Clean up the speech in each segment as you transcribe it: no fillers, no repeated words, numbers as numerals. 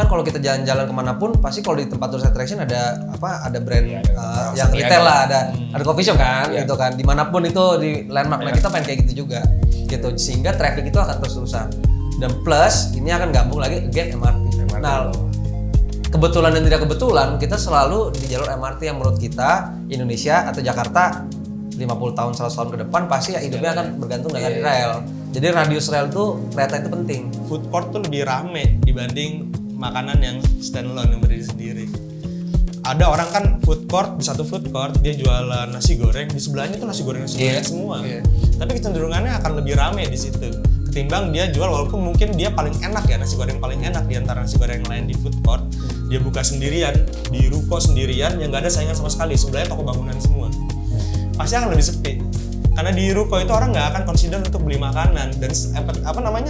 kan kalau kita jalan-jalan kemanapun pasti kalau di tempat tourist attraction ada brand yang retail lah, ada coffee shop kan, gitu kan, dimanapun itu di landmark. Nah kita pengen kayak gitu juga, gitu, sehingga traffic itu akan terus-terusan. Dan plus ini akan gabung lagi again MRT. Nah kebetulan dan tidak kebetulan kita selalu di jalur MRT yang menurut kita Indonesia atau Jakarta 50 tahun 100 tahun ke depan pasti ya hidupnya akan bergantung dengan rel. Jadi radius rel tuh kereta itu penting. Food court tuh lebih rame dibanding makanan yang standalone yang berdiri sendiri. Ada orang kan food court, di satu food court dia jualan nasi goreng, di sebelahnya tuh nasi goreng semua. Tapi kecenderungannya akan lebih rame di situ ketimbang dia jual, walaupun mungkin dia paling enak ya, nasi goreng paling enak di antara nasi goreng lain di food court. Dia buka sendirian, di ruko sendirian yang nggak ada saingan sama sekali, sebelahnya toko bangunan semua. Pasti akan lebih sepi. Karena di ruko itu orang nggak akan consider untuk beli makanan dan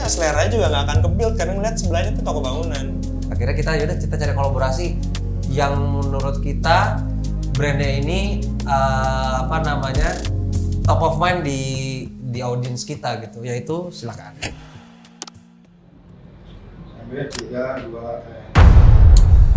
selera juga nggak akan ke-build karena ngeliat sebelahnya tuh toko bangunan. Akhirnya kita cari kolaborasi yang menurut kita brandnya ini top of mind di audience kita gitu, yaitu silakan. 3, 2,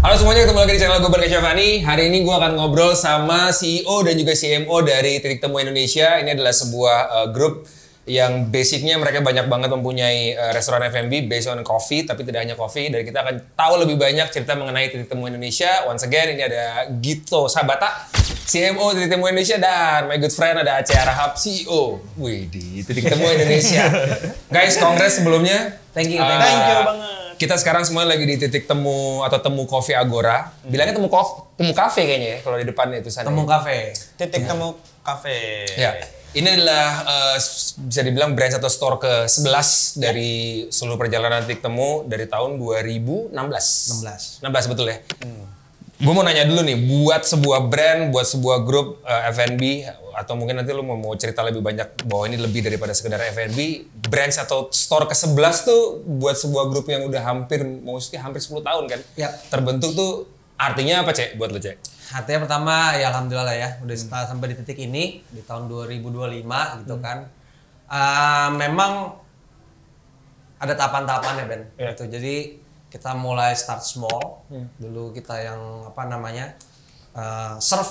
Halo semuanya, ketemu lagi di channel gue Barca Syafani. Hari ini gue akan ngobrol sama CEO dan juga CMO dari Titik Temu Indonesia. Ini adalah sebuah grup yang basicnya mereka banyak banget mempunyai restoran F&B based on coffee, tapi tidak hanya coffee. Dan kita akan tahu lebih banyak cerita mengenai Titik Temu Indonesia. Once again, ini ada Gito Sabata, CMO Titik Temu Indonesia, dan my good friend ada Aceh Rahab, CEO. Wih, di Titik Temu Indonesia. Guys, congrats sebelumnya. Thank you banget. Kita sekarang semua lagi di titik temu atau temu Coffee Agora. Bilangnya temu kafe kayaknya ya kalau di depannya itu sana. Temu kafe. Titik Temu Cafe. Ya. Ini adalah bisa dibilang branch atau store ke-11 dari seluruh perjalanan Titik Temu dari tahun 2016. 16 betul ya? Gue mau nanya dulu nih, buat sebuah brand, buat sebuah grup F&B, atau mungkin nanti lu mau cerita lebih banyak bahwa ini lebih daripada sekedar F&B, branch atau store ke-11 tuh buat sebuah grup yang udah hampir 10 tahun kan? Ya. Terbentuk tuh artinya apa, Cek, buat lu, Cek? Artinya pertama ya alhamdulillah lah ya, udah sampai di titik ini di tahun 2025 gitu kan. Memang ada tahapan-tahapannya Ben. Gitu. Jadi kita mulai start small. Dulu kita yang serve,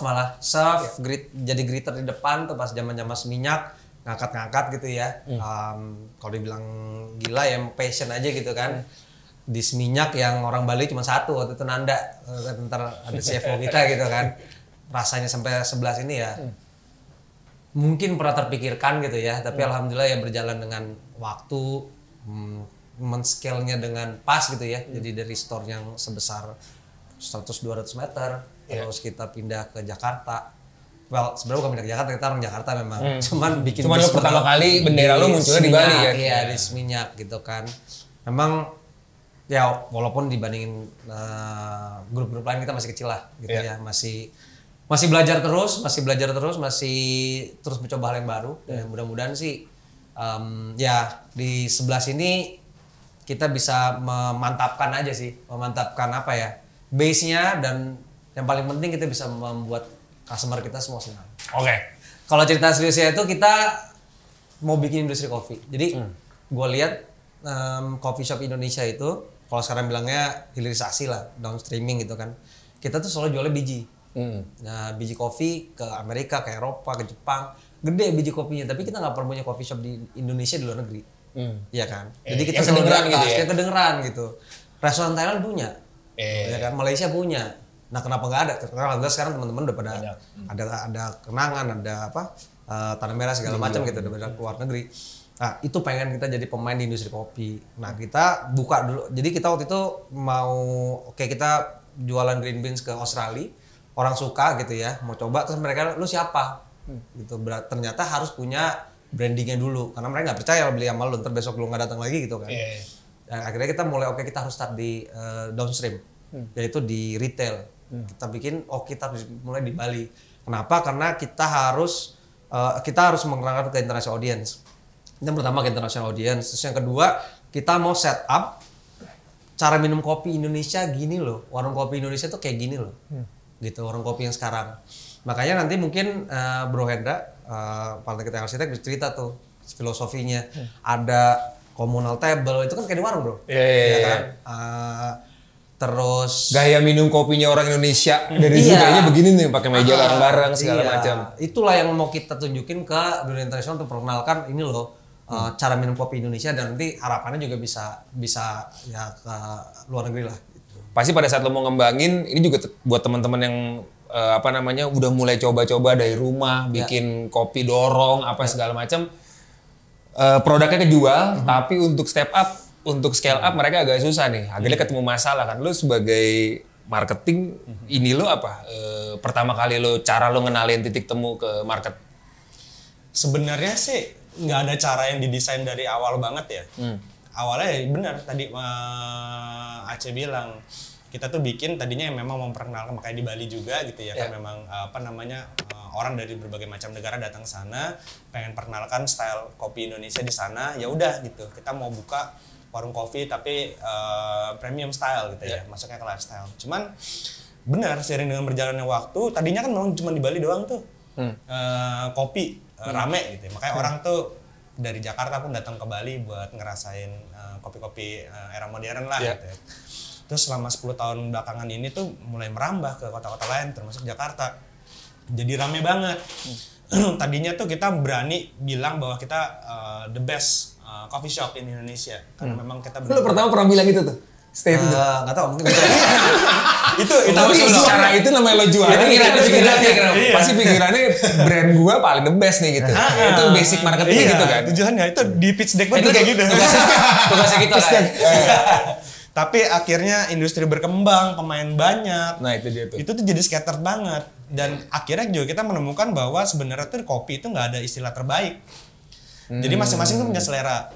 jadi greeter di depan tuh pas zaman-zaman seminyak, ngangkat-ngangkat gitu ya. Kalau dibilang gila ya passion aja gitu kan. Di seminyak yang orang Bali cuma satu waktu itu Nanda, ntar ada CFO kita gitu kan. Rasanya sampai 11 ini ya mungkin pernah terpikirkan gitu ya, tapi alhamdulillah ya berjalan dengan waktu, men-scale-nya dengan pas gitu ya. Jadi dari store yang sebesar 100-200 meter, terus kita pindah ke Jakarta. Well, sebenarnya bukan pindah ke Jakarta, kita orang Jakarta memang. Cuman lu pertama kali bendera lu munculnya di Bali ya? Iya, di Seminyak gitu kan. Memang ya walaupun dibandingin grup-grup lain kita masih kecil lah gitu ya. Masih belajar terus, masih terus mencoba hal yang baru. Dan mudah-mudahan sih ya di 11 ini kita bisa memantapkan apa ya, base-nya, dan yang paling penting kita bisa membuat customer kita semua senang. Oke. Kalau cerita seriusnya itu kita mau bikin industri kopi. Jadi gue lihat coffee shop Indonesia itu, kalau sekarang bilangnya hilirisasi lah, downstreaming gitu kan. Kita tuh selalu jualnya biji. Nah, biji kopi ke Amerika, ke Eropa, ke Jepang, gede biji kopinya. Tapi kita nggak pernah punya coffee shop di Indonesia di luar negeri. Iya kan? Jadi kita kedengeran gitu ya? Yang kedengeran gitu. Restoran Thailand punya, ya kan? Malaysia punya. Nah, kenapa nggak ada? Karena alhamdulillah sekarang teman-teman udah pada ada kenangan, ada tanah merah segala macam gitu, udah pada keluar negeri. Nah, itu pengen kita jadi pemain di industri kopi. Nah, kita buka dulu. Jadi kita waktu itu kita jualan green beans ke Australia. Orang suka gitu ya, mau coba, terus mereka, lu siapa? Gitu. Ternyata harus punya brandingnya dulu, karena mereka nggak percaya beli sama lu, ntar besok lu nggak datang lagi gitu kan. Dan akhirnya kita mulai kita harus start di downstream, yaitu di retail. Kita bikin kita harus mulai di Bali. Kenapa? Karena kita harus mengangkat ke international audience. Yang pertama ke international audience, terus yang kedua kita mau set up cara minum kopi Indonesia gini loh, warung kopi Indonesia tuh kayak gini loh, gitu, warung kopi yang sekarang. Makanya nanti mungkin Bro Hendra, partner kita yang arsitek, bisa cerita tuh filosofinya. Ada communal table, itu kan kayak di warung bro. Iya. Kan? terus gaya minum kopinya orang Indonesia dari dulu kayaknya begini nih, pakai meja bareng-bareng segala macam. Itulah yang mau kita tunjukin ke dunia internasional untuk perkenalkan ini loh cara minum kopi Indonesia, dan nanti harapannya juga bisa ya ke luar negeri lah. Pasti pada saat lo mau ngembangin ini juga buat teman-teman yang udah mulai coba-coba dari rumah bikin kopi dorong segala macam, produknya kejual, tapi untuk step up, untuk scale up mereka agak susah nih. Akhirnya ketemu masalah kan. Lo sebagai marketing, ini lo pertama kali cara lo ngenalin titik temu ke market? Sebenarnya sih nggak ada cara yang didesain dari awal banget ya. Awalnya ya benar tadi Aceh bilang, kita tuh bikin tadinya yang memang memperkenalkan, makanya di Bali juga gitu ya, kan memang orang dari berbagai macam negara datang sana pengen perkenalkan style kopi Indonesia di sana. Ya udah gitu, kita mau buka warung kopi tapi premium style gitu ya, masuknya ke lifestyle. Cuman benar seiring dengan berjalannya waktu, tadinya kan memang cuma di Bali doang tuh kopi rame gitu ya. Makanya orang tuh dari Jakarta pun datang ke Bali buat ngerasain kopi-kopi era modern lah gitu ya. Terus selama 10 tahun belakangan ini tuh mulai merambah ke kota-kota lain termasuk Jakarta. Jadi rame banget. Tadinya tuh kita berani bilang bahwa kita the best coffee shop in Indonesia, karena memang kita Lu pertama pernah bilang gitu tuh? Stay itu nggak tahu mungkin itu tapi secara itu namanya lo jual. Pasti pikirannya brand gua paling the best nih gitu. Itu basic marketing gitu kan. Tujuannya itu di pitch deck itu kayak gitu. Tugasnya kita kan. Tapi akhirnya industri berkembang, pemain banyak. Nah itu dia tuh. Itu tuh jadi scattered banget. Dan akhirnya juga kita menemukan bahwa sebenarnya tuh kopi itu nggak ada istilah terbaik. Jadi masing-masing tuh punya selera.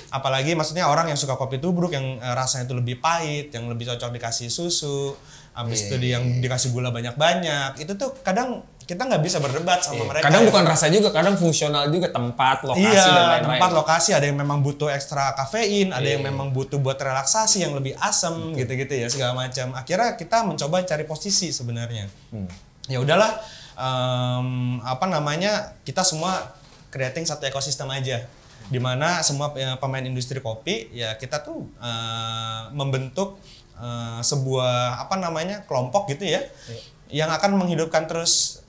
Apalagi maksudnya orang yang suka kopi tubruk yang rasanya itu lebih pahit, yang lebih cocok dikasih susu, habis itu yang dikasih gula banyak-banyak. Itu tuh kadang kita nggak bisa berdebat sama mereka. Kadang bukan rasa juga, kadang fungsional juga, tempat, lokasi dan lain-lain. Tempat, lokasi, ada yang memang butuh ekstra kafein, ada yang memang butuh buat relaksasi yang lebih asam gitu-gitu ya, segala macam. Akhirnya kita mencoba cari posisi sebenarnya. Ya udahlah, kita semua creating satu ekosistem aja, di mana semua pemain industri kopi ya kita tuh membentuk sebuah kelompok gitu ya, yang akan menghidupkan terus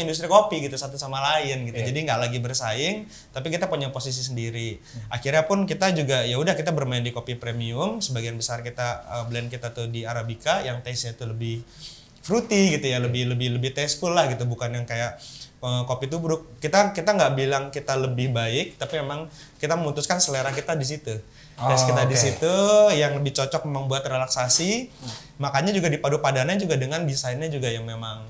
industri kopi gitu satu sama lain gitu. Jadi nggak lagi bersaing, tapi kita punya posisi sendiri. Akhirnya pun kita juga ya udah kita bermain di kopi premium. Sebagian besar kita blend kita tuh di Arabica yang taste-nya tuh lebih fruity gitu ya, lebih tasteful lah gitu, bukan yang kayak kopi tubruk. Kita nggak bilang kita lebih baik, tapi memang kita memutuskan selera kita di situ. Taste kita di situ yang lebih cocok memang buat relaksasi. Makanya juga dipadu padannya juga dengan desainnya juga yang memang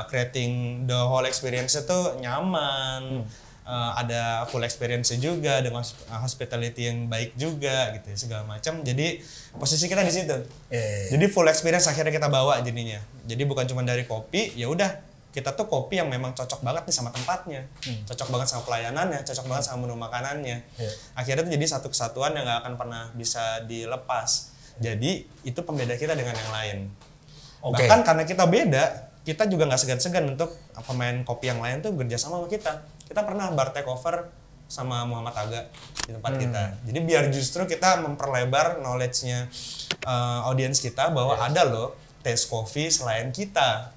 creating the whole experience itu nyaman. Ada full experience juga dengan hospitality yang baik juga gitu ya, segala macam. Jadi posisi kita di situ. Jadi full experience akhirnya kita bawa jadinya. Jadi bukan cuma dari kopi, ya udah kita tuh kopi yang memang cocok banget nih sama tempatnya, cocok banget sama pelayanannya, cocok banget sama menu makanannya. Akhirnya tuh jadi satu kesatuan yang nggak akan pernah bisa dilepas. Jadi itu pembeda kita dengan yang lain. Bahkan karena kita beda, kita juga nggak segan-segan untuk pemain kopi yang lain tuh kerjasama sama kita. Kita pernah bar takeover sama Muhammad Aga di tempat kita. Jadi biar justru kita memperlebar knowledge-nya audiens kita bahwa ada loh taste coffee selain kita.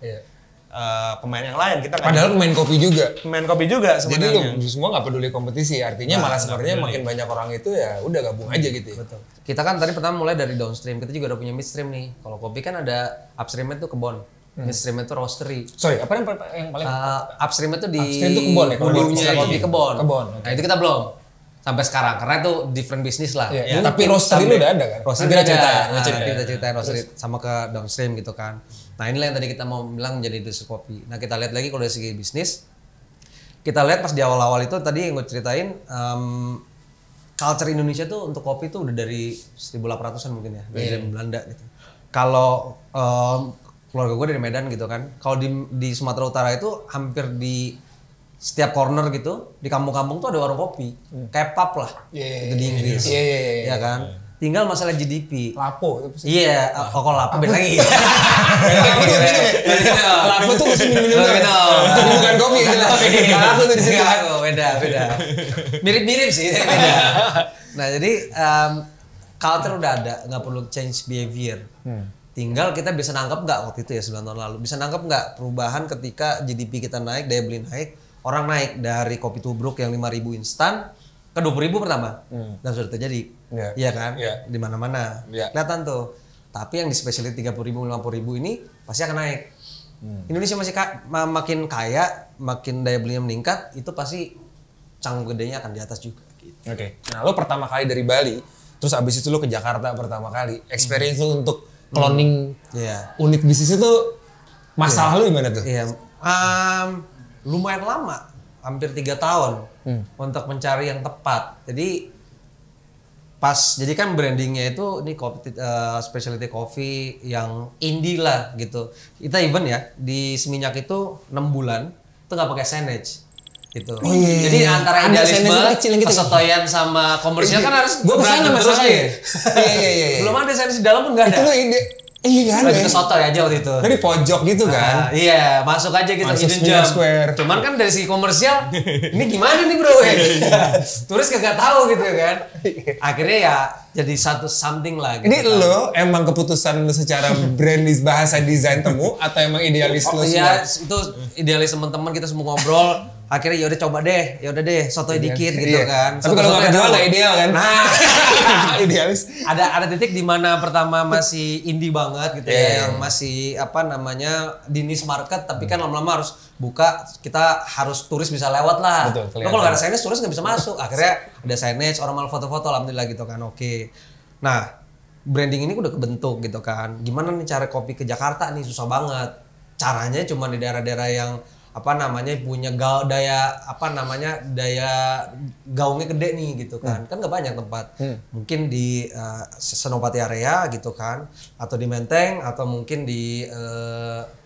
Pemain yang lain kita padahal pemain kopi juga sebenarnya. Jadi lu semua nggak peduli kompetisi, artinya malah sebenarnya makin banyak orang itu ya udah gabung aja gitu ya. Betul. Kita kan tadi pertama mulai dari downstream, kita juga udah punya midstream nih. Kalau kopi kan ada upstream itu kebon, midstream itu roastery. Sorry, apa yang paling upstream itu di upstream itu kebon ya, hulunya di kebon. Okay. Nah itu kita belum sampai sekarang karena itu different bisnis lah. Tapi roastery lu udah ada kan? Roastery udah ada. Kita ceritain roastery sama ke downstream gitu kan. Nah inilah yang tadi kita mau bilang menjadi industri kopi. Nah kita lihat lagi kalau dari segi bisnis, kita lihat pas di awal-awal itu tadi yang gue ceritain, culture Indonesia tuh untuk kopi tuh udah dari 1800-an mungkin ya, dari Belanda gitu. Kalau keluarga gue dari Medan gitu kan, kalau di Sumatera Utara itu hampir di setiap corner gitu, di kampung-kampung tuh ada warung kopi, kayak pub lah, itu di Inggris, ya kan. Tinggal masalah GDP. Lapo. Iya, kok lapo beda lagi. Lapo tuh mesti minum. Bukan kopi. Lapo tuh di sini. Beda. Mirip-mirip sih. Nah jadi culture udah ada, nggak perlu change behavior. Tinggal kita bisa nangkep nggak waktu itu ya 9 tahun lalu, bisa nangkep nggak perubahan ketika GDP kita naik, daya beli naik, orang naik dari kopi tubruk yang 5.000 instan ke 20.000 pertama, dan sudah terjadi, iya kan, di mana-mana, kelihatan tuh. Tapi yang di specialty 30.000, 50.000 ini pasti akan naik. Indonesia masih makin kaya, makin daya belinya meningkat, itu pasti canggung gedenya akan di atas juga. Gitu. Oke. Nah, lo pertama kali dari Bali, terus abis itu lo ke Jakarta pertama kali. Experience lo untuk cloning unit bisnis itu masalah lo gimana tuh? Iya, lumayan lama, hampir 3 tahun untuk mencari yang tepat. Jadi jadi kan brandingnya itu ini kopi, specialty coffee yang indie lah gitu. Kita even ya di Seminyak itu 6 bulan itu nggak pakai signage gitu. Jadi antara idealisme, kesotoyan sama komersial kan harus gue kesana masalahnya. Iya. Belum ada signage di dalam pun nggak ada. Itu ide. Iya kan? Lagi kesotoy aja waktu itu. Dari pojok gitu kan? Iya, masuk aja gitu hidden gem. Cuman kan dari segi komersial, ini gimana nih bro? Turis kagak tahu gitu kan. Akhirnya ya jadi something lah. Gitu ini kan. Lo emang keputusan lo secara brand bahasa desain temu atau emang idealis lo semua? Iya, itu idealis teman-teman kita semua ngobrol. Akhirnya ya udah deh, sotoy dikit gitu kan. Tapi kalau nggak kejual nggak ideal kan? Nah, idealis. Ada titik di mana pertama masih indie banget gitu ya, yang masih di niche market, tapi kan lama-lama harus buka, kita harus turis bisa lewat lah. Betul. Kalau nggak ada signage turis nggak bisa masuk. Akhirnya ada signage, orang malah foto-foto, alhamdulillah gitu kan. Oke. Nah, branding ini udah kebentuk gitu kan. Gimana nih cara kopi ke Jakarta nih, susah banget. Caranya cuma di daerah-daerah yang punya daya gaungnya gede nih gitu kan. Kan nggak banyak tempat. Mungkin di Senopati area gitu kan, atau di Menteng, atau mungkin di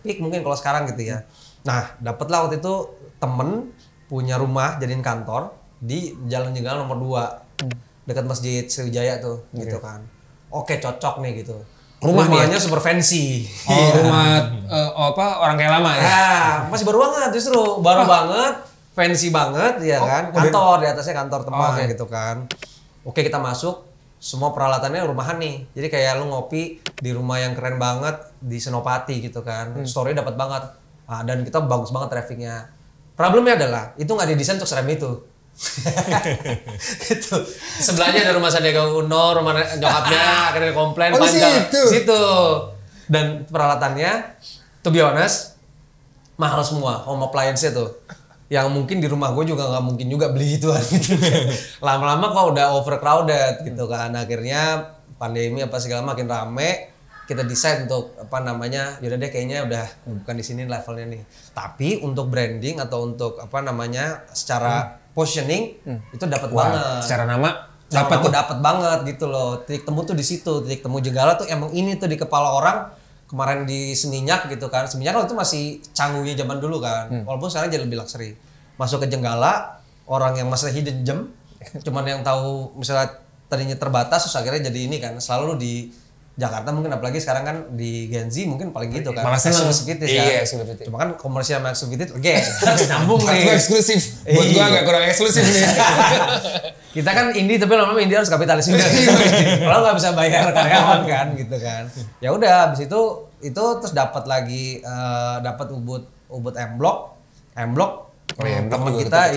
Peak mungkin kalau sekarang gitu ya. Nah, dapatlah waktu itu temen punya rumah jadiin kantor di Jalan Jenggala nomor 2 dekat Masjid Sriwijaya tuh gitu kan. Oke, cocok nih gitu. Rumahnya super fancy. Rumah orang kaya lama ya? Masih baru banget justru. Baru banget, fancy banget ya kan. Kantor, di atasnya kantor teman gitu kan. Oke, kita masuk, semua peralatannya rumahan nih. Jadi kayak lu ngopi di rumah yang keren banget di Senopati gitu kan. Story-nya dapat banget. Dan kita bagus banget trafficnya. Problemnya adalah, itu nggak didesain untuk serem itu. Gitu. Sebelahnya ada rumah Sandiaga Uno, rumah nyokapnya, akhirnya komplain panjang situ. Dan peralatannya, to be honest, mahal semua, home appliance tuh. Yang mungkin di rumah gue juga nggak mungkin juga beli itu gitu. Lama-lama kok udah overcrowded gitu kan. Akhirnya pandemi segala makin rame. Kita decide untuk yaudah deh kayaknya udah bukan di sini levelnya nih. Tapi untuk branding atau untuk secara positioning itu dapat banget. Secara nama dapat banget gitu loh. Titik temu tuh di situ. Titik temu Jenggala tuh emang ini tuh di kepala orang. Kemarin di Seminyak gitu kan. Seminyak waktu itu masih canggungnya zaman dulu kan. Walaupun sekarang jadi lebih luxury. Masuk ke Jenggala, orang yang masih hidden gem, cuman yang tahu misalnya tadinya terbatas, terus akhirnya jadi ini kan. Selalu di Jakarta mungkin, apalagi sekarang kan di Gen Z mungkin paling gitu kan. Malah seneng. Iya, cuma kan komersial sama exclusivity nyambung nih. Eksklusif. Buat gua agak kurang eksklusif nih. Kita kan indie tapi lama-lama indie harus kapitalis juga. Kalau nggak bisa bayar karyawan kan gitu kan. Ya udah habis itu terus dapat lagi dapat Ubud M Block. Teman kita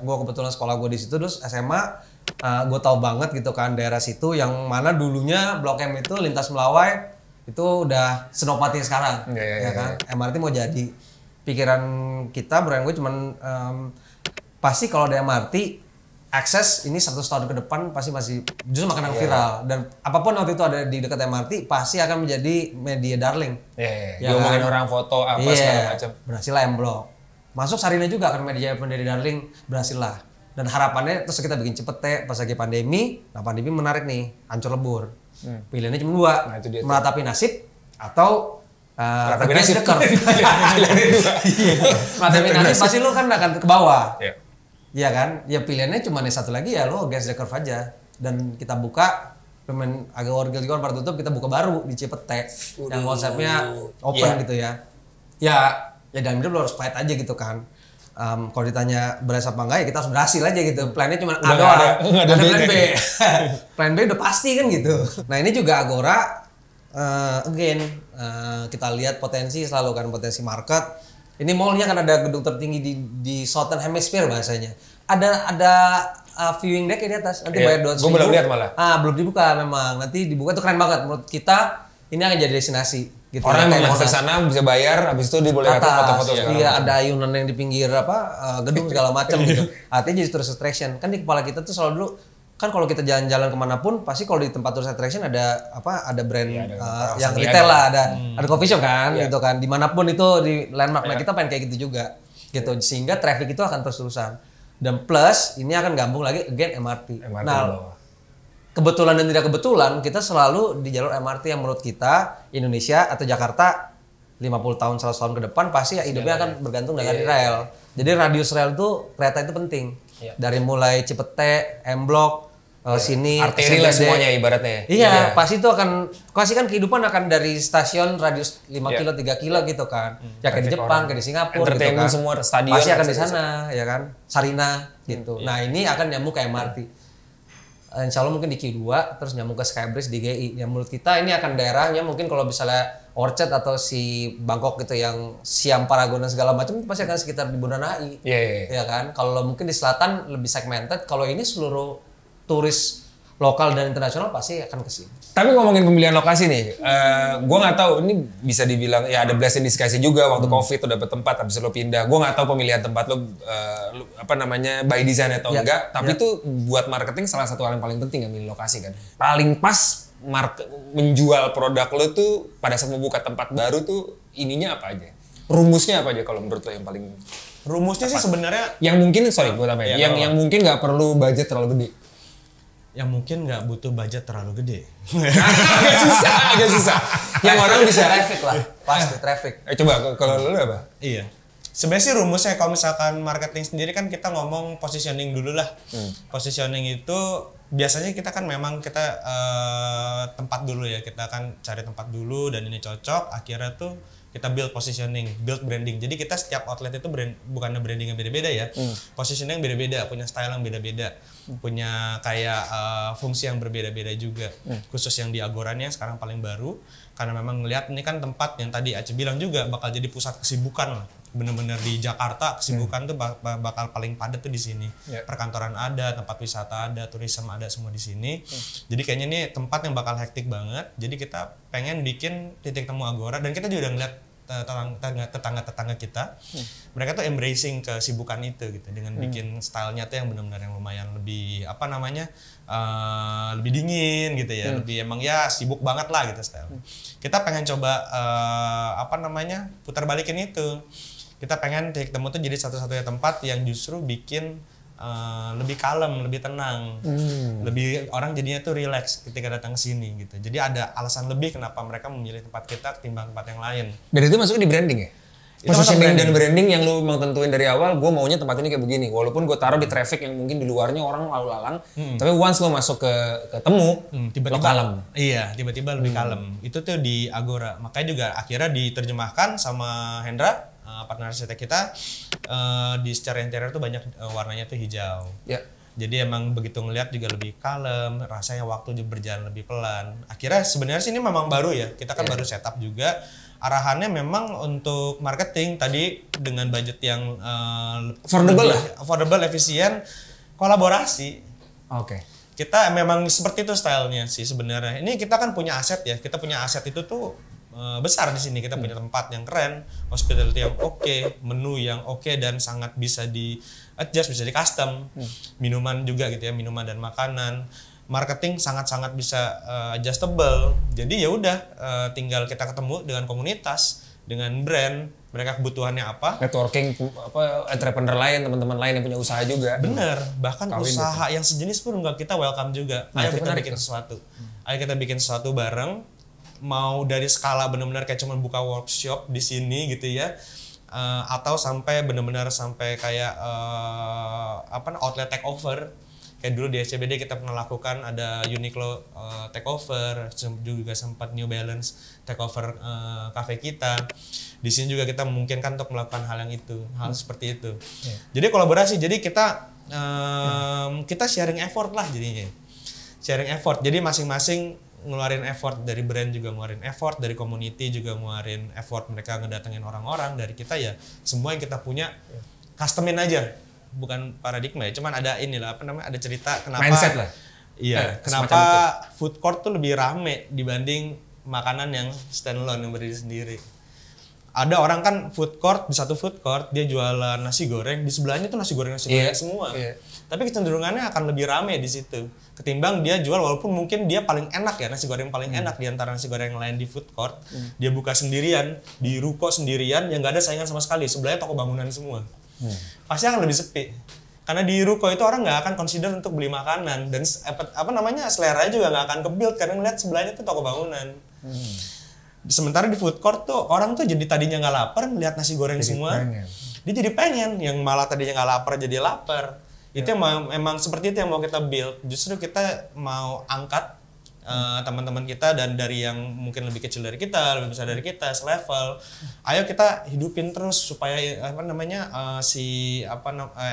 gua kebetulan sekolah gua di situ, terus SMA gue tahu banget gitu kan daerah situ yang mana dulunya Blok M itu lintas Melawai itu udah Senopati sekarang ya kan. MRT mau jadi, pikiran kita brand gue cuman pasti kalau ada MRT akses ini 100 tahun ke depan pasti masih justru makanan viral, dan apapun waktu itu ada di dekat MRT pasti akan menjadi media darling. Diomongin orang foto segala macam. Berhasil lah M Block. Masuk Sarina juga kan media darling, berhasil lah. Dan harapannya terus kita bikin cepet pas lagi pandemi. Nah pandemi menarik nih, hancur lebur. Pilihannya cuma 2, meratapi nasib atau meratapi nasib. Meratapi nasib pasti lo kan akan ke bawah. Iya kan? Ya pilihannya cuma satu lagi, ya lo gas the curve aja. Dan kita buka, pemain agak orgel juga pada tutup, kita buka baru di Cipete. Yang konsepnya open gitu ya. Ya dalam hidup lo harus fight aja gitu kan. kalau ditanya berhasil apa enggak ya kita harus berhasil aja gitu. Plannya cuma Udah nggak ada plan B. B. Plan B udah pasti kan gitu. Nah ini juga Agora, kita lihat potensi selalu kan, potensi market. Ini mallnya kan ada gedung tertinggi di Southern Hemisphere bahasanya. Ada viewing deck di atas. Nanti bayar 200 ribu. Gue belum lihat malah. Belum dibuka memang. Nanti dibuka tuh keren banget. Menurut kita ini akan jadi destinasi. Gitu. Orang yang mau ke sana bisa bayar, habis itu dia boleh lihat foto-foto segala Iya, macam. ada ayunan yang di pinggir gedung segala macam gitu. Artinya jadi tourist attraction. Kan di kepala kita tuh selalu dulu kan kalau kita jalan-jalan kemanapun pasti kalau di tempat tourist attraction ada brand yang retail lah, ada coffee shop kan gitu kan, dimanapun itu di landmark. Nah kita pengen kayak gitu juga gitu, sehingga traffic itu akan terus-terusan, dan plus ini akan gabung lagi MRT. Nah kebetulan dan tidak kebetulan kita selalu di jalur MRT yang menurut kita Indonesia atau Jakarta 50 tahun 100 tahun ke depan pasti ya hidupnya akan bergantung dengan rel. Jadi radius rel itu kereta itu penting. Dari mulai Cipete, M Block, sini arteri lah semuanya ibaratnya. Iya, pasti itu pasti kan kehidupan akan dari stasiun radius 5 kilo, 3 kilo gitu kan. Ya kayak di Jepang, kayak di Singapura gitu kan. Semua stadion pasti akan di sana, ya kan. Sarina gitu. Nah, ini akan nyambung ke MRT. Insya Allah mungkin di Q2 terus nyambung ke Skybridge di GI. Yang menurut kita ini akan daerahnya mungkin kalau misalnya Orchard atau si Bangkok gitu yang Siam Paragon dan segala macam pasti akan sekitar di Bundaran HI. Ya kan. Kalau mungkin di selatan lebih segmented, kalau ini seluruh turis lokal dan internasional pasti akan ke sini. Tapi ngomongin pemilihan lokasi nih, gue nggak tahu ini bisa dibilang ya ada blessing in disguise juga waktu COVID tuh dapet tempat habis lo pindah. Gue nggak tahu pemilihan tempat lo by design atau enggak. Tapi itu buat marketing salah satu hal yang paling penting, milih lokasi kan. Paling pas menjual produk lo tuh pada saat membuka tempat baru tuh ininya apa aja? Rumusnya apa aja kalau menurut lo yang paling? Rumusnya sih sebenarnya yang mungkin yang mungkin nggak perlu budget terlalu gede. Yang mungkin nggak butuh budget terlalu gede. agak susah. Yang orang bisa traffic lah, pasti traffic. Coba kalau lu apa? Iya. Sebenarnya sih rumusnya kalau misalkan marketing sendiri kan kita ngomong positioning dulu lah. Positioning itu biasanya kita kan memang kita tempat dulu ya, kita kan cari tempat dulu dan ini cocok. Akhirnya tuh kita build positioning, build branding. Jadi kita setiap outlet itu bukannya branding yang beda-beda ya, positioning yang beda-beda, punya style yang beda-beda, punya kayak fungsi yang berbeda-beda juga. Khusus yang di Agoranya sekarang paling baru, karena memang ngelihat ini kan tempat yang tadi Aceh bilang juga bakal jadi pusat kesibukan lah. Bener-bener di Jakarta kesibukan tuh bakal paling padat tuh di sini. Perkantoran ada, tempat wisata ada, turisme ada, semua di sini. Jadi kayaknya ini tempat yang bakal hektik banget. Jadi kita pengen bikin titik temu Agora, dan kita juga udah ngeliat tetangga-tetangga kita, mereka tuh embracing kesibukan itu gitu, dengan bikin stylenya tuh yang benar-benar yang lumayan lebih lebih dingin gitu ya, lebih emang ya sibuk banget lah gitu style. Kita pengen coba putar balikin itu. Kita pengen titik temu tuh jadi satu-satunya tempat yang justru bikin lebih kalem, lebih tenang, lebih orang jadinya tuh relax ketika datang ke sini gitu. Jadi ada alasan lebih kenapa mereka memilih tempat kita ketimbang tempat yang lain. Dan itu masuknya di branding ya? Positioning dan branding yang lu mau tentuin dari awal, gue maunya tempat ini kayak begini. Walaupun gue taruh di traffic yang mungkin di luarnya orang lalu lalang, tapi once lo masuk ke temu, tiba-tiba lo kalem. Iya, tiba-tiba lebih kalem. Itu tuh di Agora. Makanya juga akhirnya diterjemahkan sama Hendra, partner arsitek kita, di secara interior tuh banyak warnanya tuh hijau. Jadi emang begitu ngeliat juga lebih kalem, rasanya waktu juga berjalan lebih pelan. Akhirnya sebenarnya sih ini memang baru ya, kita kan baru setup juga. Arahannya memang untuk marketing tadi dengan budget yang affordable, efisien, kolaborasi. Kita memang seperti itu stylenya sih sebenarnya. Ini kita kan punya aset ya, kita punya aset itu tuh besar di sini. Kita punya tempat yang keren, hospitality yang oke, menu yang oke dan sangat bisa di adjust, bisa di custom, minuman juga gitu ya, minuman dan makanan. Marketing sangat-sangat bisa adjustable. Jadi ya udah tinggal kita ketemu dengan komunitas, dengan brand, mereka kebutuhannya apa. Networking entrepreneur lain, teman-teman lain yang punya usaha juga. Bener, bahkan usaha yang sejenis pun nggak kita welcome juga. Ayo kita bikin sesuatu. Ayo kita bikin sesuatu bareng. Mau dari skala benar-benar kayak cuma buka workshop di sini gitu ya. Atau sampai benar-benar sampai kayak outlet takeover. Kayak dulu di SCBD kita pernah lakukan ada Uniqlo takeover, juga sempat New Balance takeover cafe kita. Di sini juga kita memungkinkan untuk melakukan hal yang itu, hal seperti itu. Jadi kolaborasi, jadi kita sharing effort lah jadinya. Sharing effort. Jadi masing-masing ngeluarin effort, dari brand juga ngeluarin effort, dari community juga ngeluarin effort, mereka ngedatengin orang-orang, dari kita ya semua yang kita punya customin aja. Bukan paradigma ya, cuman ada inilah ada cerita kenapa mindset lah. Iya, kenapa food court tuh lebih rame dibanding makanan yang standalone yang berdiri sendiri. Ada orang kan food court, di satu food court dia jualan nasi goreng, di sebelahnya tuh nasi goreng semua. Tapi kecenderungannya akan lebih rame di situ ketimbang dia jual, walaupun mungkin dia paling enak ya, nasi goreng paling enak di antara nasi goreng lain di food court. Dia buka sendirian di ruko sendirian yang nggak ada saingan sama sekali, sebelahnya toko bangunan semua. Pasti akan lebih sepi. Karena di ruko itu orang nggak akan consider untuk beli makanan, dan selera juga nggak akan ke-build karena ngeliat sebelahnya tuh toko bangunan. Sementara di food court tuh orang tuh jadi tadinya nggak lapar melihat nasi goreng jadi semua, dia jadi pengen, yang malah tadinya nggak lapar jadi lapar. Itu emang seperti itu yang mau kita build. Justru kita mau angkat teman-teman kita, dan dari yang mungkin lebih kecil dari kita, lebih besar dari kita, selevel. Ayo kita hidupin terus supaya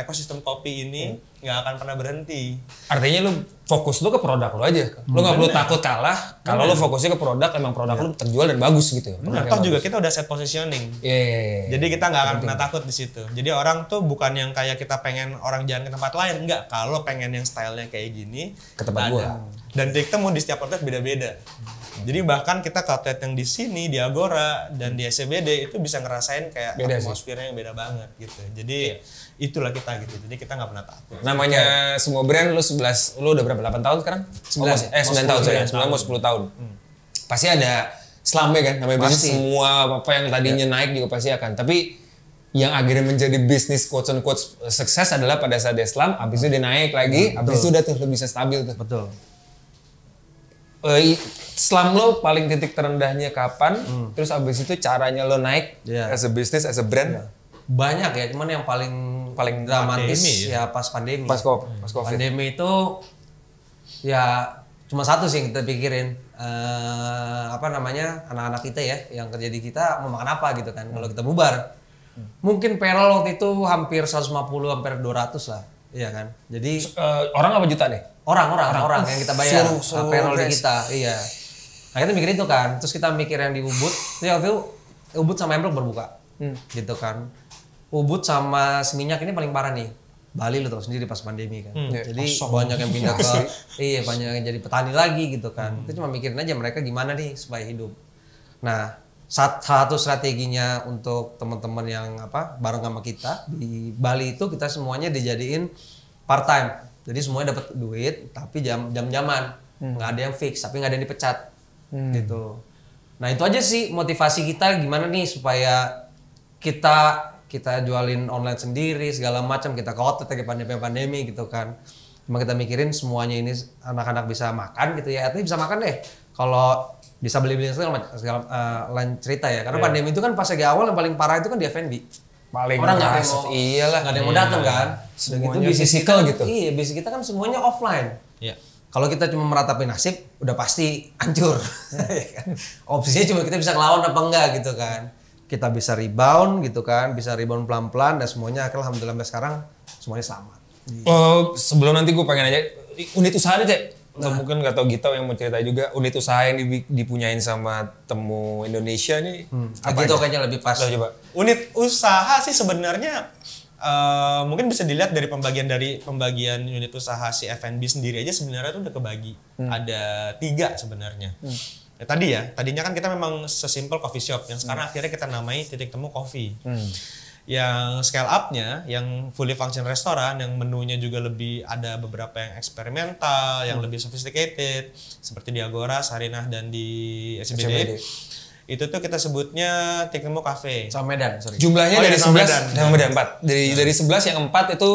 ekosistem kopi ini nggak akan pernah berhenti. Artinya lu fokus lu ke produk lu aja. Lu nggak perlu takut kalah. Kalau lu fokusnya ke produk, emang produk lu terjual dan bagus gitu. Toh juga kita udah set positioning. Jadi kita nggak akan pernah takut di situ. Jadi orang tuh bukan yang kayak kita pengen orang jalan ke tempat lain, enggak. Kalau pengen yang stylenya kayak gini, ke tempat gua. Dan titik temu di setiap outlet beda-beda. Jadi bahkan kita ke outlet yang di sini, di Agora dan di SCBD itu bisa ngerasain kayak atmosfernya yang beda banget gitu. Jadi itulah kita gitu. Jadi kita nggak pernah takut. Namanya semua brand lu udah berapa? 8 tahun sekarang? 9 tahun saya. 9 mau 10 tahun. Pasti ada selamnya kan, namanya bisnis. Semua apa yang tadinya naik juga pasti akan. Tapi yang akhirnya menjadi bisnis quotes and quotes sukses adalah pada saat dia slam, habis itu dia naik lagi, habis itu udah tuh lebih bisa stabil tuh. Betul. Slam lo paling titik terendahnya kapan? Terus abis itu caranya lo naik as a business, as a brand? Banyak ya, cuman yang paling dramatis ya pas pandemi. Pas COVID. Pandemi itu ya cuma satu sih yang kita pikirin, anak-anak kita ya yang kerja di kita mau makan apa gitu kan. Kalau kita bubar, mungkin payroll waktu itu hampir 150, hampir 200 lah, iya kan. Jadi orang apa juta nih? Orang yang kita bayar payroll di kita, iya. Nah kita mikir itu kan, terus kita mikir yang di Ubud, waktu itu Ubud sama Emblok berbuka, gitu kan. Ubud sama Seminyak ini paling parah nih. Bali lo tau sendiri pas pandemi kan. Jadi banyak yang pindah ke, banyak yang jadi petani lagi gitu kan. Kita cuma mikirin aja mereka gimana nih supaya hidup. Nah satu strateginya untuk teman-teman yang bareng sama kita di Bali itu, kita semuanya dijadiin part time. Jadi semuanya dapat duit, tapi jam-jaman, nggak ada yang fix, tapi nggak ada yang dipecat, gitu. Nah itu aja sih motivasi kita gimana nih supaya kita jualin online sendiri segala macam, kita ke outlet kayak pandemi gitu kan. Cuma kita mikirin semuanya ini anak-anak bisa makan gitu ya, artinya bisa makan deh. Kalau bisa beli-beli segala lain cerita ya, karena pandemi itu kan pas lagi awal yang paling parah itu kan di F&B. Paling orang nggak ada yang mau datang kan, semuanya physical gitu. Iya, bisnis kita kan semuanya offline. Iya. Kalau kita cuma meratapi nasib, udah pasti hancur. Opsinya cuma kita bisa ngelawan apa enggak gitu kan. Kita bisa rebound gitu kan, bisa rebound pelan-pelan, dan semuanya alhamdulillah sampai sekarang semuanya selamat. Sebelum nanti gue pengen aja unit usaha deh, Cek. Mungkin nggak tahu Gito yang mau cerita juga, unit usaha yang dipunyain sama Temu Indonesia nih. Gitu kayaknya lebih pas. Coba. Unit usaha sih sebenarnya mungkin bisa dilihat dari pembagian unit usaha si F&B sendiri aja sebenarnya tuh udah kebagi. Ada 3 sebenarnya. Tadinya kan kita memang sesimpel coffee shop, yang sekarang akhirnya kita namai Titik Temu Coffee. Yang scale up-nya, yang fully function restoran, yang menunya juga lebih ada beberapa yang eksperimental, yang lebih sophisticated, seperti di Agora, Sarinah, dan di SCBD. Itu tuh kita sebutnya Titik Temu Cafe. Sama Medan, sorry. Jumlahnya dari 11 dan Medan 4. Dari 11 yang 4 itu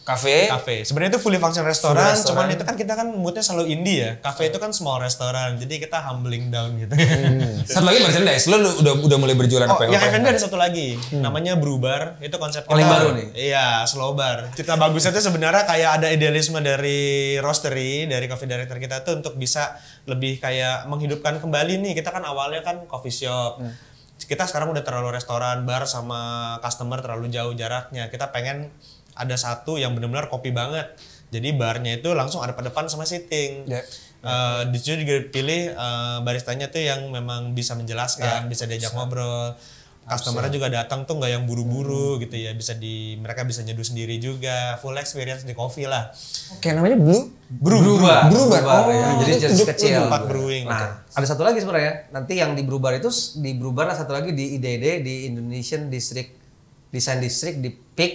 Kafe. Sebenarnya itu fully function restoran, cuman itu kan kita kan moodnya selalu indie ya. Kafe itu kan small restoran, jadi kita humbling down gitu. Satu lagi merchandise, lo udah mulai berjualan apa yang F&B ada satu lagi, namanya Brew Bar. Itu konsep kita. Paling baru nih. Iya, slow bar. Cerita bagusnya itu sebenarnya kayak ada idealisme dari roastery, dari coffee director kita tuh untuk bisa lebih kayak menghidupkan kembali nih. Kita kan awalnya kan coffee shop. Kita sekarang udah terlalu restoran, bar sama customer terlalu jauh jaraknya. Kita pengen ada satu yang benar-benar kopi banget. Jadi barnya itu langsung ada pada depan sama sitting. Di situ juga pilih baristanya tuh yang memang bisa menjelaskan, bisa diajak ngobrol. Customernya juga datang tuh nggak yang buru-buru gitu ya, mereka bisa nyeduh sendiri juga, full experience di kopi lah. Oke, namanya Brew Bar. Jadi kecil. Tempat brewing. Nah, ada satu lagi sebenarnya. Nanti yang di Brew Bar itu di Brew Bar satu lagi di IDD di Indonesian Design District di PIK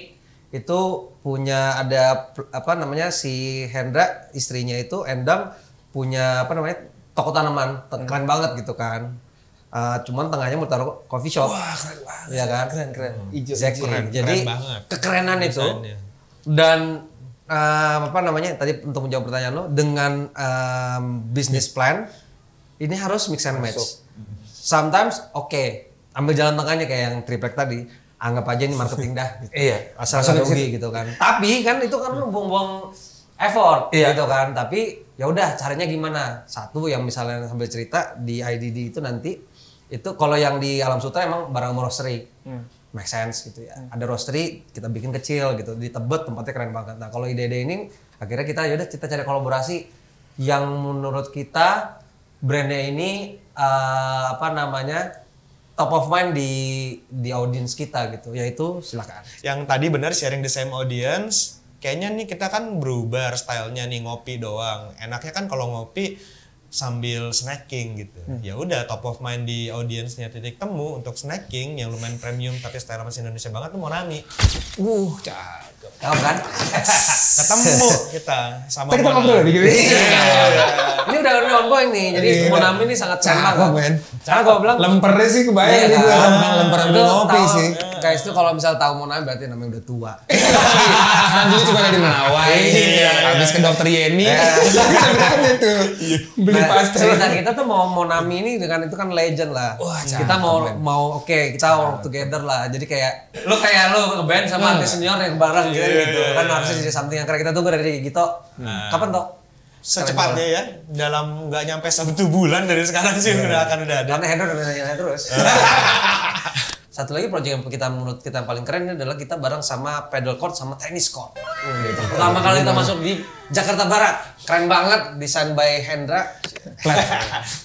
itu punya ada apa namanya si Hendra istrinya itu Endang punya apa namanya toko tanaman keren banget gitu kan. Cuman tengahnya mau taruh coffee shop. Wah, keren banget. Iya kan? Keren. Exactly. Keren Jadi banget. kekerenan itu Desainnya. dan apa namanya tadi untuk menjawab pertanyaan lo dengan business plan ini harus mix and match. Sometimes ambil jalan tengahnya kayak yang triplek tadi. Anggap aja ini marketing dah. Gitu. Iya. Asal nggak rugi gitu kan. Tapi kan itu kan buang-buang effort gitu kan. Tapi ya udah caranya gimana? Satu yang misalnya sambil cerita di IDD itu nanti itu kalau yang di Alam Sutra emang barang roastery. Make sense gitu ya. Ada roastery kita bikin kecil gitu di Tebet tempatnya keren banget. Nah, kalau IDD ini akhirnya kita cari kolaborasi yang menurut kita brandnya ini apa namanya top of mind di audience kita gitu. Yaitu silakan. Yang tadi benar sharing the same audience. Kayaknya nih kita kan berubah stylenya nih ngopi doang. Enaknya kan kalau ngopi sambil snacking gitu. Ya udah top of mind di audiensnya Titik Temu untuk snacking yang lumayan premium tapi style masih Indonesia banget tuh Monami. Cakep. Tahu kan? Ketemu kita sama Kita ngobrol di gini. Ini udah ongoing nih. Jadi Monami ini sangat Cakep, men. Karena gue bilang Lempernya sih kebayang Iya, nih gue kan? lemper Itu ngopi tahu- sih. Guys itu kalau misal tahu Monami berarti namanya udah tua. Kan dulu cuma ada di Melawai. Habis ke dokter Yeni. Sebenarnya tuh. Beli Nah, pasta. cerita kita tuh mau Monami ini dengan itu kan legend lah. Wah, Kita mau kita work together lah. Jadi kayak lu nge-band sama artis senior yang bareng gitu. Kan harusnya jadi something yang keren. Kita tunggu dari gitu. Kapan toh? secepatnya ya, dalam nggak nyampe 1 bulan dari sekarang sih udah ada. Karena Hendro udah nanya terus. Satu lagi proyek yang menurut kita yang paling keren ini adalah kita bareng sama pedal court sama tennis court. Pertama kali kita masuk di Jakarta Barat. Keren banget, desain by Hendra.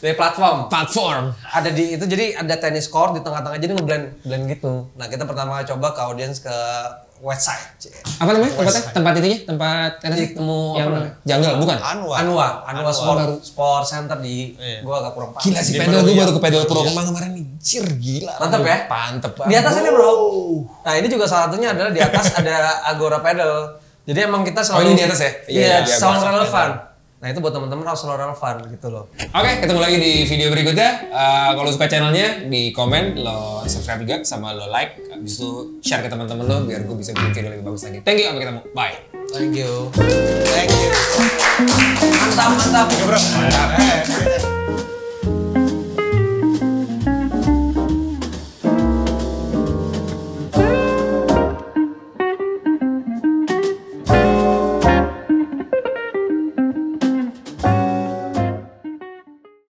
Dari platform. Ada di itu jadi ada tennis court di tengah-tengah jadi ngeblend gitu. Nah, kita pertama kali coba ke audience ke Westside. Apa namanya tempatnya? Tempat itunya? Tempat Titik Temu yang apa namanya? jungle bukan? Anwa Sport Center di gua agak kurang paham. Gila sih pedal, gue baru ke pedal Puro Kemang kemarin nih. Gila. Mantap ya? Mantep banget. Di atas ini bro. Nah ini juga salah satunya adalah di atas ada Agora Pedal. Jadi emang kita selalu. ini di atas ya? Iya, Di selalu Agora relevan. Nah itu buat teman-teman harus selalu relevan gitu loh. Oke, ketemu lagi di video berikutnya. Kalau suka channelnya, di komen, lo subscribe juga, sama lo like. Habis itu share ke teman-teman lo biar gue bisa bikin video lebih bagus lagi. Thank you, sampai ketemu. Bye. Thank you. Thank you. Mantap. Bro, mantap.